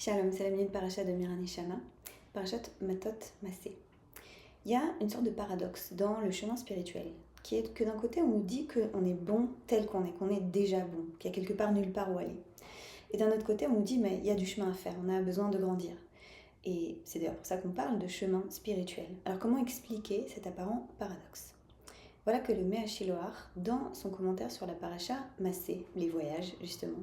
Shalom, c'est la minute paracha de Mira Neshama, parachat Matot Massé. Il y a une sorte de paradoxe dans le chemin spirituel, qui est que d'un côté on nous dit qu'on est bon tel qu'on est déjà bon, qu'il y a quelque part nulle part où aller. Et d'un autre côté on nous dit mais il y a du chemin à faire, on a besoin de grandir. Et c'est d'ailleurs pour ça qu'on parle de chemin spirituel. Alors comment expliquer cet apparent paradoxe? Voilà que le Mea Shiloach, dans son commentaire sur la paracha Massé, les voyages justement,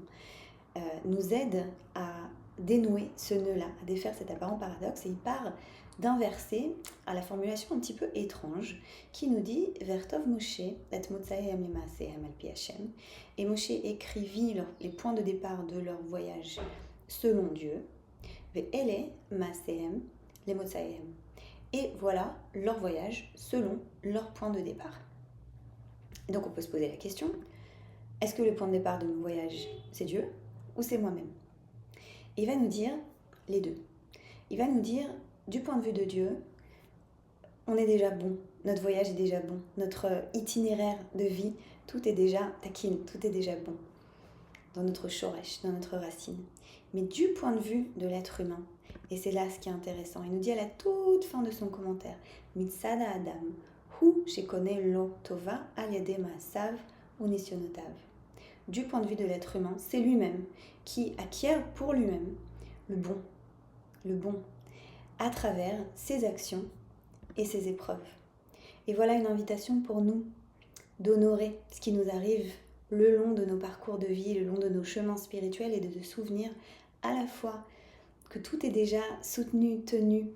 nous aide à dénouer ce nœud-là, à défaire cet apparent paradoxe, et il part d'un verset à la formulation un petit peu étrange qui nous dit Vertov Moshe et Motsahem Emasehem al pi Hashem, et Moshe écrivit les points de départ de leur voyage selon Dieu, Ve'ele Masehem les Motsahem, et voilà leur voyage selon leur point de départ. Donc on peut se poser la question, est-ce que le point de départ de mon voyage c'est Dieu ou c'est moi-même? Il va nous dire les deux. Il va nous dire, du point de vue de Dieu, on est déjà bon, notre voyage est déjà bon, notre itinéraire de vie, tout est déjà taquin, tout est déjà bon, dans notre shoresh, dans notre racine. Mais du point de vue de l'être humain, et c'est là ce qui est intéressant, il nous dit à la toute fin de son commentaire, Mitzada Adam, hu shekone lo tova al yade ma'asav ou nisyonotav. Du point de vue de l'être humain, c'est lui-même qui acquiert pour lui-même le bon, à travers ses actions et ses épreuves. Et voilà une invitation pour nous d'honorer ce qui nous arrive le long de nos parcours de vie, le long de nos chemins spirituels, et de se souvenir à la fois que tout est déjà soutenu, tenu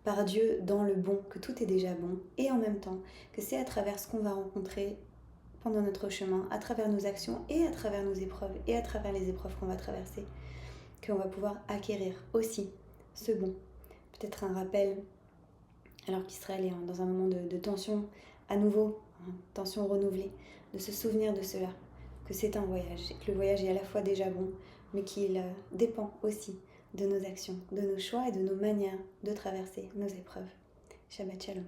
par Dieu dans le bon, que tout est déjà bon, et en même temps que c'est à travers ce qu'on va rencontrer pendant notre chemin, à travers nos actions et à travers nos épreuves et à travers les épreuves qu'on va traverser, qu'on va pouvoir acquérir aussi ce bon. Peut-être un rappel, alors qu'Israël est dans un moment de tension à nouveau, tension renouvelée, de se souvenir de cela, que c'est un voyage, et que le voyage est à la fois déjà bon, mais qu'il dépend aussi de nos actions, de nos choix et de nos manières de traverser nos épreuves. Shabbat Shalom.